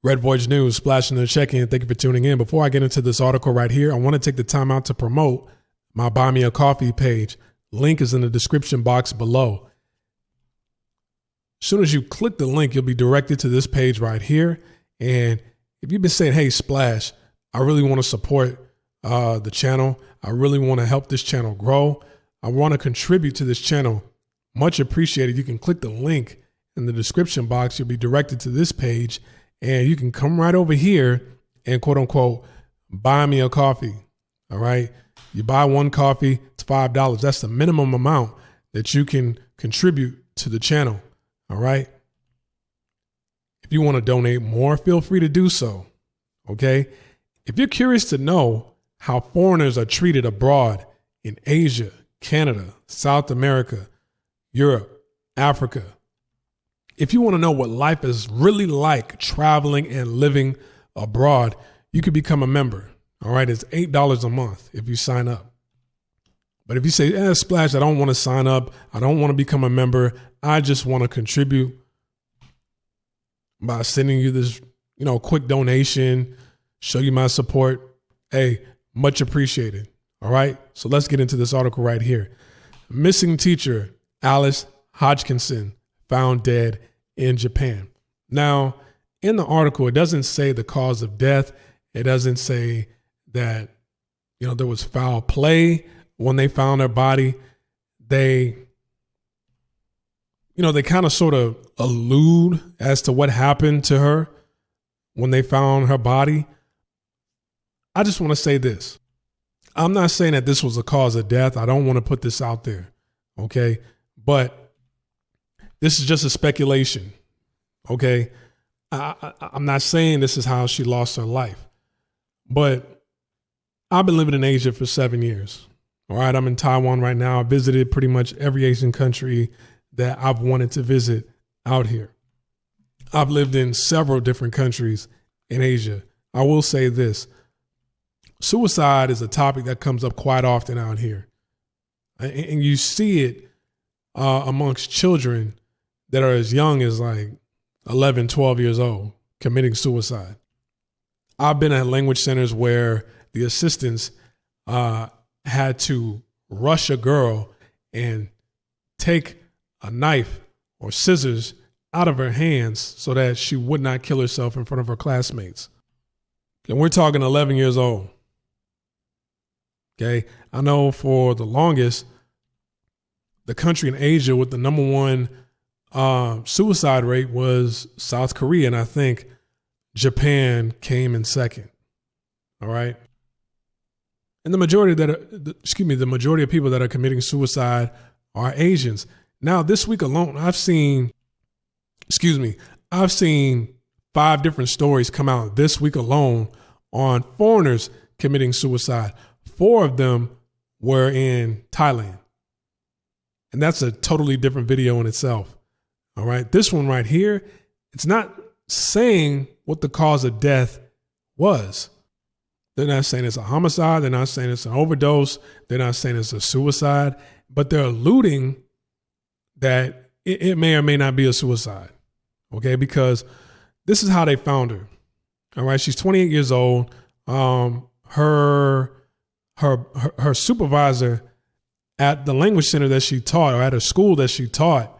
Red Voyage News, splashing the check-in. Thank you for tuning in. Before I get into this article right here, I want to take the time out to promote my Buy Me a Coffee page. Link is in the description box below. As soon as you click the link, you'll be directed to this page right here. And if you've been saying, hey, Splash, I really want to support the channel. I really want to help this channel grow. I want to contribute to this channel. Much appreciated. You can click the link in the description box. You'll be directed to this page. And you can come right over here and quote unquote, buy me a coffee. All right. You buy one coffee, it's $5. That's the minimum amount that you can contribute to the channel. All right. If you want to donate more, feel free to do so. Okay. If you're curious to know how foreigners are treated abroad in Asia, Canada, South America, Europe, Africa, if you want to know what life is really like traveling and living abroad, you could become a member. All right. It's $8 a month if you sign up. But if you say, Splash, I don't want to sign up. I don't want to become a member. I just want to contribute by sending you this, quick donation, show you my support. Hey, much appreciated. All right. So let's get into this article right here. Missing teacher Alice Hodgkinson found dead in Japan. Now, in the article, it doesn't say the cause of death. It doesn't say that, there was foul play when they found her body. They kind of sort of allude as to what happened to her when they found her body. I just want to say this. I'm not saying that this was a cause of death. I don't want to put this out there. Okay. But this is just a speculation. Okay. I'm not saying this is how she lost her life, but I've been living in Asia for 7 years. All right. I'm in Taiwan right now. I visited pretty much every Asian country that I've wanted to visit out here. I've lived in several different countries in Asia. I will say this. Suicide is a topic that comes up quite often out here. And you see it amongst children that are as young as like 11, 12 years old committing suicide. I've been at language centers where the assistants had to rush a girl and take a knife or scissors out of her hands so that she would not kill herself in front of her classmates. And we're talking 11 years old. Okay. I know for the longest, the country in Asia with the number one suicide rate was South Korea. And I think Japan came in second. All right. And the majority of people that are committing suicide are Asians. Now, this week alone, I've seen 5 different stories come out this week alone on foreigners committing suicide. 4 of them were in Thailand. And that's a totally different video in itself. All right. This one right here, it's not saying what the cause of death was. They're not saying it's a homicide. They're not saying it's an overdose. They're not saying it's a suicide, but they're alluding that it may or may not be a suicide. Okay. Because this is how they found her. All right. She's 28 years old. Her supervisor at the language center that she taught, or at a school that she taught,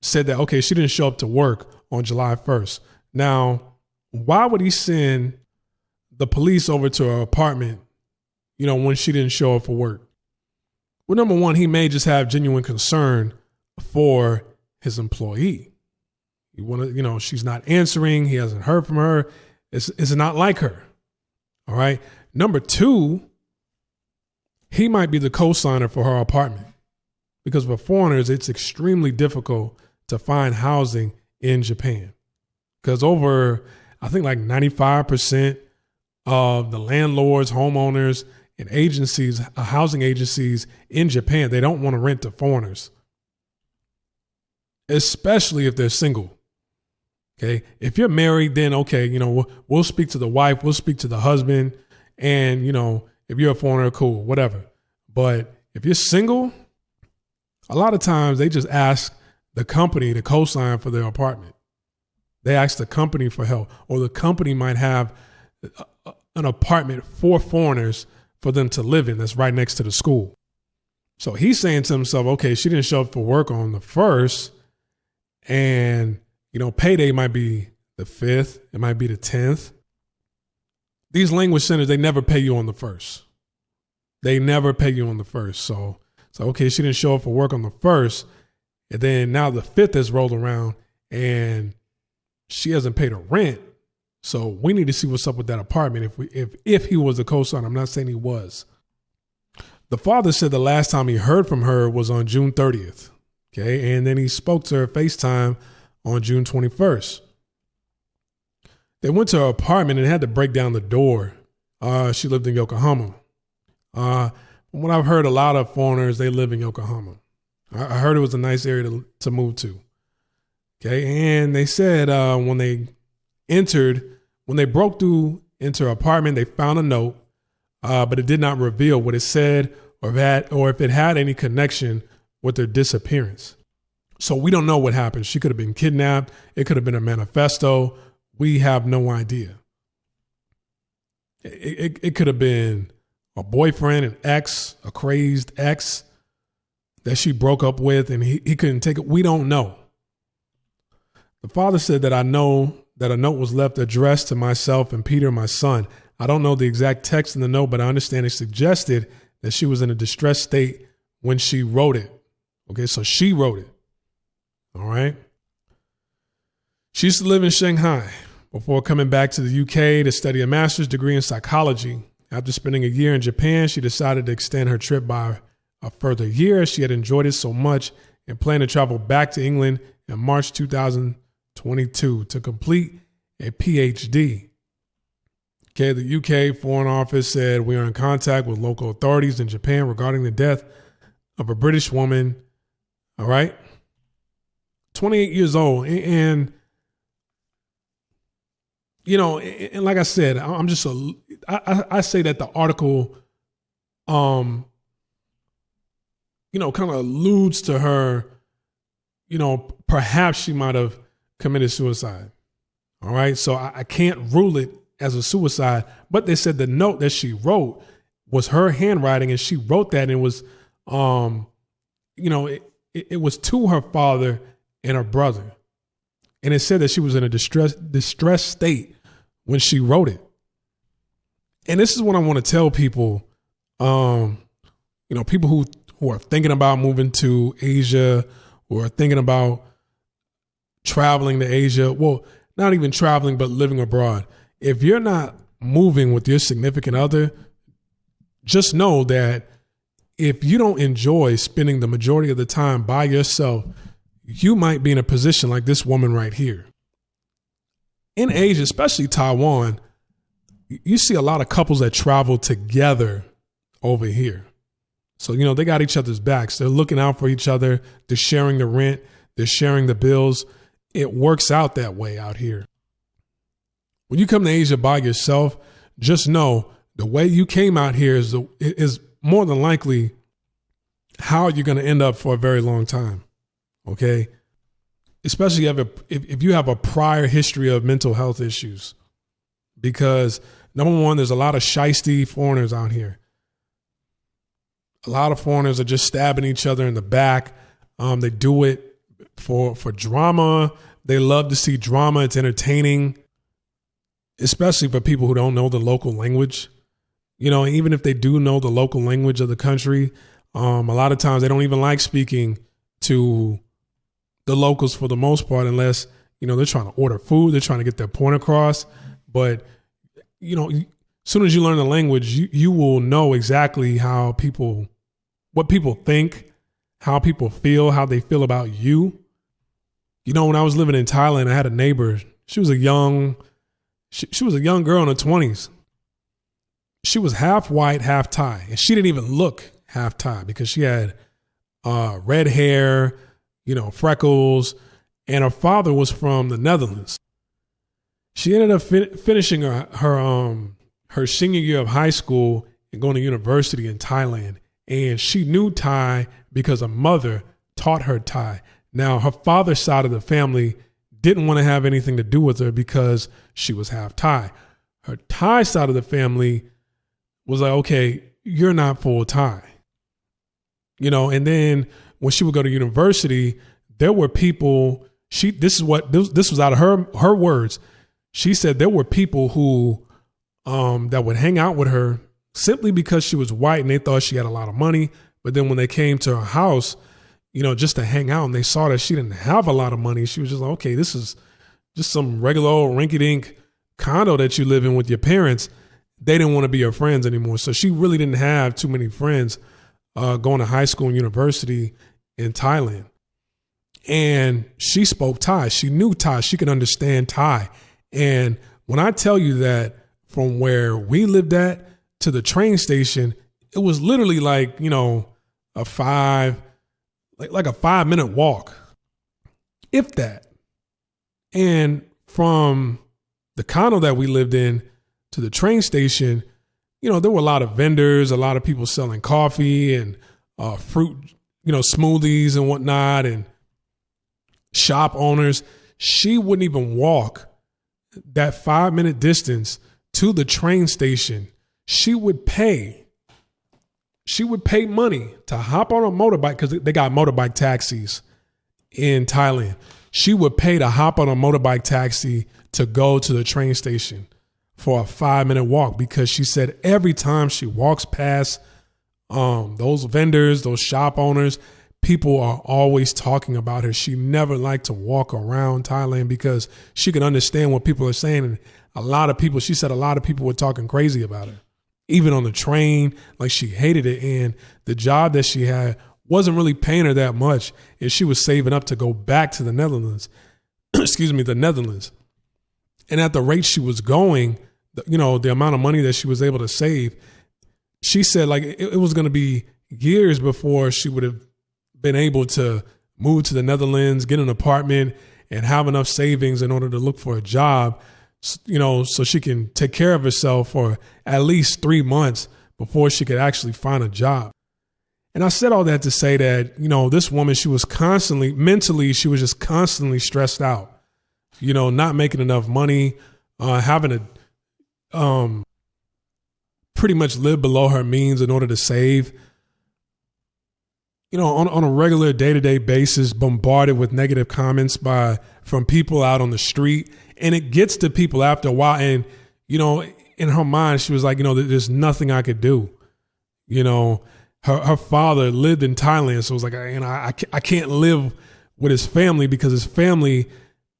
said that, okay, she didn't show up to work on July 1st. Now, why would he send the police over to her apartment, when she didn't show up for work? Well, number one, he may just have genuine concern for his employee. She's not answering. He hasn't heard from her. It's not like her. All right. Number 2, he might be the co-signer for her apartment, because for foreigners, it's extremely difficult to find housing in Japan, because I think like 95% of the landlords, homeowners, and agencies, housing agencies in Japan, they don't want to rent to foreigners, especially if they're single. Okay. If you're married, then okay, we'll speak to the wife, we'll speak to the husband, and if you're a foreigner, cool, whatever. But if you're single, a lot of times they just ask the company to co-sign for their apartment. They ask the company for help, or the company might have an apartment for foreigners for them to live in that's right next to the school. So he's saying to himself, okay, she didn't show up for work on the 1st, and, payday might be the 5th, it might be the 10th. These language centers, they never pay you on the 1st. They never pay you on the 1st. So okay, she didn't show up for work on the 1st, and then now the 5th has rolled around, and she hasn't paid her rent. So we need to see what's up with that apartment. If he was a co-signer, I'm not saying he was. The father said the last time he heard from her was on June 30th. Okay. And then he spoke to her FaceTime on June 21st. They went to her apartment and had to break down the door. She lived in Yokohama. From what I've heard, a lot of foreigners, they live in Yokohama. I heard it was a nice area to move to. Okay. And they said when they broke through into her apartment, they found a note, but it did not reveal what it said or if it had any connection with her disappearance. So we don't know what happened. She could have been kidnapped. It could have been a manifesto. We have no idea. It could have been a boyfriend, an ex, a crazed ex that she broke up with, and he couldn't take it. We don't know. The father said that I know that a note was left addressed to myself and Peter, my son. I don't know the exact text in the note, but I understand it suggested that she was in a distressed state when she wrote it. Okay, so she wrote it. All right. She used to live in Shanghai before coming back to the UK to study a master's degree in psychology. After spending a year in Japan, she decided to extend her trip by a further year. She had enjoyed it so much and planned to travel back to England in March 2022 to complete a PhD. Okay, the UK Foreign Office said we are in contact with local authorities in Japan regarding the death of a British woman. All right. 28 years old. And like I said, I say that the article, kind of alludes to her, perhaps she might have committed suicide. All right. So I can't rule it as a suicide, but they said the note that she wrote was her handwriting, and she wrote that, and it was, it was to her father and her brother. And it said that she was in a distressed state when she wrote it. And this is what I want to tell people, people who are thinking about moving to Asia or thinking about traveling to Asia. Well, not even traveling, but living abroad. If you're not moving with your significant other, just know that if you don't enjoy spending the majority of the time by yourself, you might be in a position like this woman right here. In Asia, especially Taiwan, you see a lot of couples that travel together over here. So, they got each other's backs. They're looking out for each other. They're sharing the rent. They're sharing the bills. It works out that way out here. When you come to Asia by yourself, just know the way you came out here is more than likely how you're going to end up for a very long time. Okay. Especially if you have a prior history of mental health issues, because number one, there's a lot of shiesty foreigners out here. A lot of foreigners are just stabbing each other in the back. They do it for drama. They love to see drama. It's entertaining, especially for people who don't know the local language. Even if they do know the local language of the country, a lot of times they don't even like speaking to the locals for the most part, unless, they're trying to order food, they're trying to get their point across. But, as soon as you learn the language, you will know exactly what people think, how people feel, how they feel about you. When I was living in Thailand, I had a neighbor. She was a young girl in her 20s. She was half white, half Thai, and she didn't even look half Thai because she had red hair, freckles, and her father was from the Netherlands. She ended up finishing her senior year of high school and going to university in Thailand. And she knew Thai because her mother taught her Thai. Now, her father's side of the family didn't want to have anything to do with her because she was half Thai. Her Thai side of the family was like, okay, you're not full Thai. And then when she would go to university, there were people, this was out of her words. She said there were people who that would hang out with her simply because she was white and they thought she had a lot of money. But then when they came to her house, just to hang out, and they saw that she didn't have a lot of money, she was just like, okay, this is just some regular old rinky-dink condo that you live in with your parents. They didn't want to be her friends anymore. So she really didn't have too many friends going to high school and university in Thailand. And she spoke Thai. She knew Thai. She could understand Thai. And when I tell you that from where we lived at to the train station, it was literally like, a 5-minute walk, if that. And from the condo that we lived in to the train station, there were a lot of vendors, a lot of people selling coffee and fruit, smoothies and whatnot, and shop owners. She wouldn't even walk that 5-minute distance to the train station. She would pay money to hop on a motorbike, because they got motorbike taxis in Thailand. She would pay to hop on a motorbike taxi to go to the train station for a 5-minute walk, because she said every time she walks past those vendors, those shop owners, people are always talking about her. She never liked to walk around Thailand because she could understand what people are saying. And she said a lot of people were talking crazy about her, even on the train. Like, she hated it. And the job that she had wasn't really paying her that much, and she was saving up to go back to the Netherlands. The Netherlands. And at the rate she was going, the amount of money that she was able to save, she said like it was going to be years before she would have been able to move to the Netherlands, get an apartment, and have enough savings in order to look for a job, so she can take care of herself for at least 3 months before she could actually find a job. And I said all that to say that, this woman, she was mentally just constantly stressed out, not making enough money, having to pretty much live below her means in order to save, on a regular day-to-day basis, bombarded with negative comments from people out on the street. And it gets to people after a while. And, in her mind, she was like, there's nothing I could do. Her father lived in Thailand. So it was like, I can't live with his family because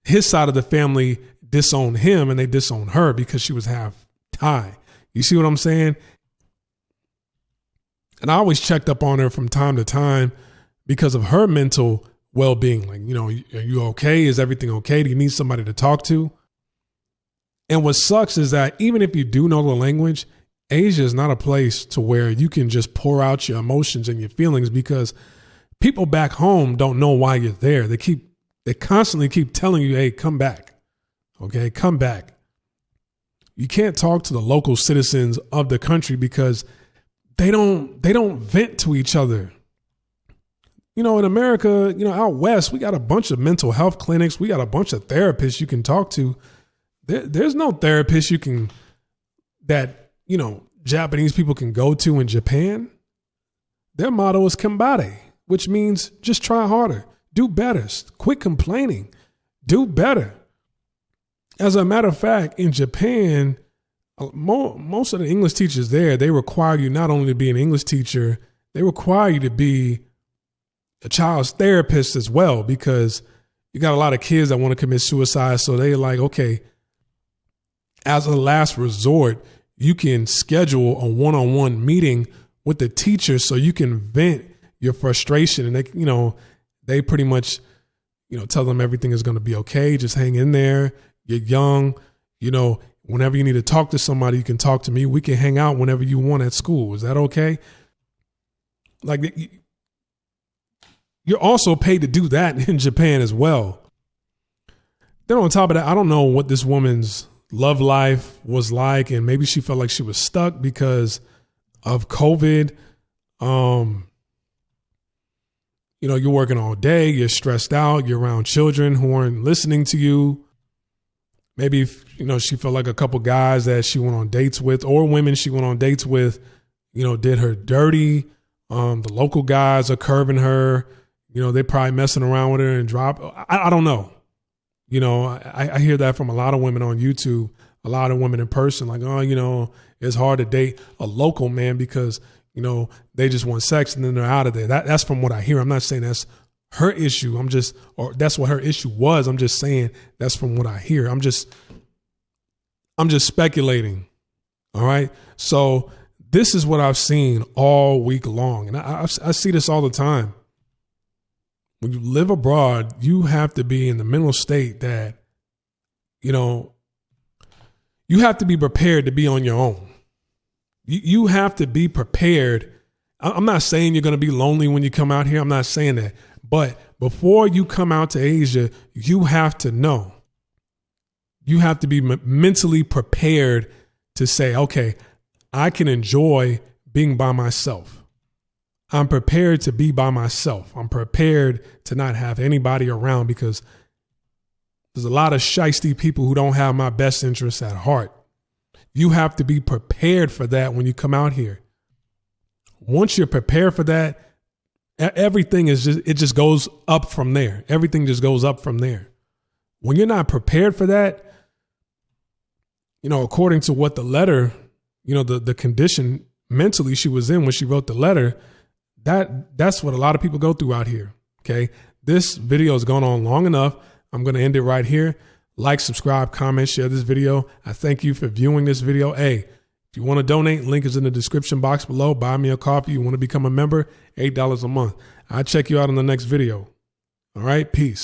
his side of the family disowned him and they disowned her because she was half Thai. You see what I'm saying? And I always checked up on her from time to time because of her mental well-being. Like, are you okay? Is everything okay? Do you need somebody to talk to? And what sucks is that even if you do know the language, Asia is not a place to where you can just pour out your emotions and your feelings, because people back home don't know why you're there. They constantly keep telling you, hey, come back. Okay, come back. You can't talk to the local citizens of the country because they don't vent to each other. In America, out west, we got a bunch of mental health clinics. We got a bunch of therapists you can talk to. There's no therapist that Japanese people can go to in Japan. Their motto is Kambate, which means just try harder, do better, quit complaining, do better. As a matter of fact, in Japan, most of the English teachers there, they require you not only to be an English teacher, they require you to be a child's therapist as well, because you got a lot of kids that want to commit suicide. So they're like, okay, as a last resort, you can schedule a one-on-one meeting with the teacher so you can vent your frustration. And they pretty much, tell them everything is going to be okay. Just hang in there. You're young. Whenever you need to talk to somebody, you can talk to me. We can hang out whenever you want at school. Is that okay? Like, you're also paid to do that in Japan as well. Then on top of that, I don't know what this woman's love life was like, and maybe she felt like she was stuck because of COVID. you're working all day, you're stressed out, you're around children who aren't listening to you. Maybe, she felt like a couple guys that she went on dates with, or women she went on dates with, did her dirty. The local guys are curving her. They're probably messing around with her and drop. I don't know. I hear that from a lot of women on YouTube, a lot of women in person, like, oh, it's hard to date a local man because, they just want sex and then they're out of there. That's from what I hear. I'm not saying that's her issue. Or that's what her issue was. I'm just saying that's from what I hear. I'm just speculating. All right. So this is what I've seen all week long. And I see this all the time. When you live abroad, you have to be in the mental state that, you have to be prepared to be on your own. You have to be prepared. I'm not saying you're going to be lonely when you come out here. I'm not saying that. But before you come out to Asia, you have to know. You have to be mentally prepared to say, okay, I can enjoy being by myself. I'm prepared to be by myself. I'm prepared to not have anybody around because there's a lot of shiesty people who don't have my best interests at heart. You have to be prepared for that when you come out here. Once you're prepared for that, everything just goes up from there. Everything just goes up from there. When you're not prepared for that, according to what the letter, the condition mentally she was in when she wrote the letter, that's what a lot of people go through out here. Okay. This video has gone on long enough. I'm going to end it right here. Like, subscribe, comment, share this video. I thank you for viewing this video. Hey, if you want to donate, link is in the description box below. Buy me a coffee. You want to become a member, $8 a month. I'll check you out in the next video. All right. Peace.